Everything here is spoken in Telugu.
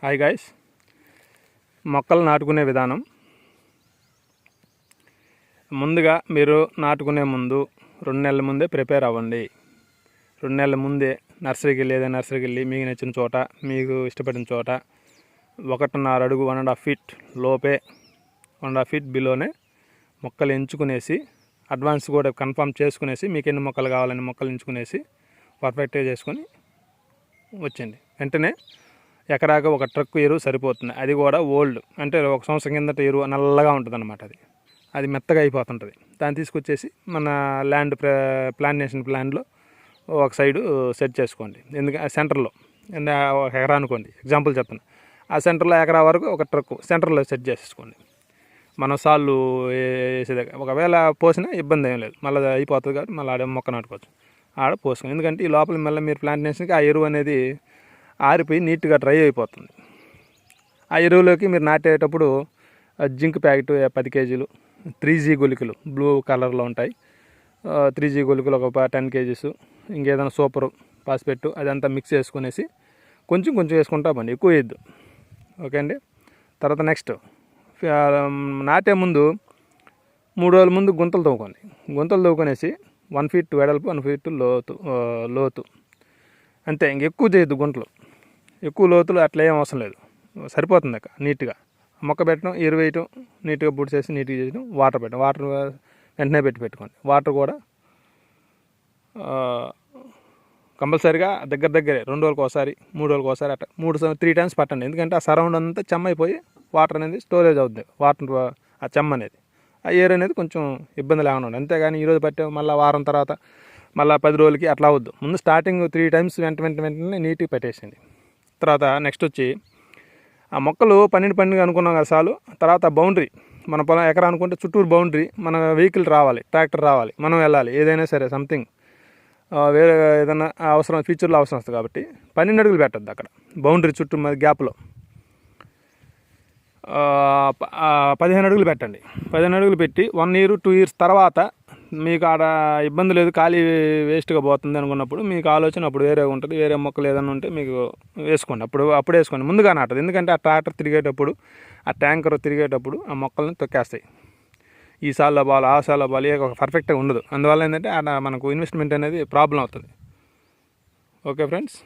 హాయ్ గాయ్స్, మొక్కలు నాటుకునే విధానం. ముందుగా మీరు నాటుకునే ముందు 2 నెలల ముందే ప్రిపేర్ అవ్వండి. 2 నెలల ముందే నర్సరీకి వెళ్ళి మీకు నచ్చిన చోట, మీకు ఇష్టపడిన చోట 1.5 అడుగు 1.5 ఫీట్ లోపే 1.5 ఫీట్ బిలోనే మొక్కలు ఎంచుకునేసి, అడ్వాన్స్ కూడా కన్ఫర్మ్ చేసుకునేసి, మీకు ఎన్ని మొక్కలు కావాలని మొక్కలు ఎంచుకునేసి పర్ఫెక్ట్గా చేసుకొని వచ్చండి. వెంటనే ఎకరాకు 1 ట్రక్ ఎరువు సరిపోతుంది. అది కూడా ఓల్డ్, అంటే 1 సంవత్సరం కిందట ఎరువు నల్లగా ఉంటుంది అన్నమాట. అది మెత్తగా అయిపోతుంటుంది. దాన్ని తీసుకొచ్చేసి మన ల్యాండ్ ప్లాంటేషన్ ప్లాన్లో ఒక సైడు సెట్ చేసుకోండి. ఎందుకంటే సెంటర్లో 1 ఎకరా అనుకోండి, ఎగ్జాంపుల్ చెప్తాను. ఆ సెంటర్లో ఎకరా వరకు 1 ట్రక్ సెంటర్లో సెట్ చేసేసుకోండి. మనం సాళ్ళు వేసేది ఒకవేళ పోసినా ఇబ్బంది ఏం లేదు, మళ్ళీ అయిపోతుంది కాబట్టి మళ్ళీ ఆడ మొక్క నాటుకోవచ్చు. ఆడ పోసుకొని, ఎందుకంటే ఈ లోపల మళ్ళీ మీరు ప్లాంటేషన్కి ఆ ఎరువు అనేది ఆరిపోయి నీట్గా డ్రై అయిపోతుంది. ఆ ఎరువులోకి మీరు నాటేటప్పుడు జింక్ ప్యాకెట్ 10 కేజీలు, 3G గుళికలు బ్లూ కలర్లో ఉంటాయి, 3G గుళికలు ఒక 10 కేజీస్, ఇంకేదైనా సూపర్ పాస్పెట్టు అదంతా మిక్స్ చేసుకునేసి కొంచెం వేసుకుంటా పండి, ఎక్కువ వేయద్దు. ఓకే అండి. తర్వాత నెక్స్ట్ నాటే ముందు 3 రోజుల ముందు గుంతలు తవ్వుకొనేసి 1 ఫీట్ వెడల్పు 1 ఫీట్ లోతు అంతే. ఇంకెక్కువ చేయొద్దు గుంటలు, ఎక్కువ లోతులు అట్లా ఏం అవసరం లేదు, సరిపోతుంది. నీట్గా మొక్క పెట్టడం, ఎరువు వేయటం, నీట్గా బుడిసేసి నీట్గా చేయడం, వాటర్ పెట్టడం. వాటర్ వెంటనే పెట్టుకోండి. వాటర్ కూడా కంపల్సరీగా దగ్గరే 2 రోజులకు ఒకసారి 3 రోజులకు ఒకసారి అట్లా 3 టైమ్స్ పట్టండి. ఎందుకంటే ఆ సరౌండ్ అంతా చెమ్మ అయిపోయి వాటర్ అనేది స్టోరేజ్ అవుతుంది. వాటర్ ఆ చెమ్మ అనేది, ఆ ఎయిర్ అనేది కొంచెం ఇబ్బంది లేకుండా ఉంటుంది. అంతేగాని ఈరోజు పట్టే మళ్ళీ వారం తర్వాత మళ్ళీ 10 రోజులకి అట్లా అవద్దు. ముందు స్టార్టింగ్ 3 టైమ్స్ వెంటనే నీట్గా పెట్టేసింది. తర్వాత నెక్స్ట్ వచ్చి ఆ మొక్కలు 12 అనుకున్నాం కదా చాలు. తర్వాత బౌండరీ, మన పొలం ఎకరా అనుకుంటే చుట్టూరు బౌండరీ, మన వెహికల్ రావాలి, ట్రాక్టర్ రావాలి, మనం వెళ్ళాలి, ఏదైనా సరే సంథింగ్ వేరే ఏదైనా అవసరం ఫ్యూచర్లో అవసరం వస్తుంది కాబట్టి 12 అడుగులు పెట్టద్దు అక్కడ బౌండరీ చుట్టూ గ్యాప్లో. 15 అడుగులు పెట్టండి. 15 అడుగులు పెట్టి 1 year 2 years తర్వాత మీకు ఆడ ఇబ్బంది లేదు, ఖాళీ వేస్ట్గా పోతుంది అనుకున్నప్పుడు మీకు ఆలోచన అప్పుడు వేరే ఉంటుంది. వేరే మొక్కలు ఏదైనా ఉంటే మీకు వేసుకోండి, అప్పుడు వేసుకోండి. ముందుగా నాటదు, ఎందుకంటే ఆ ట్రాక్టర్ తిరిగేటప్పుడు, ఆ ట్యాంకర్ తిరిగేటప్పుడు ఆ మొక్కలను తొక్కేస్తాయి. ఈ సాల్లో బాల్, ఆ సాల్లో బాల్ పర్ఫెక్ట్గా ఉండదు. అందువల్ల ఏంటంటే ఆడ మనకు ఇన్వెస్ట్మెంట్ అనేది ప్రాబ్లం అవుతుంది. Okay friends.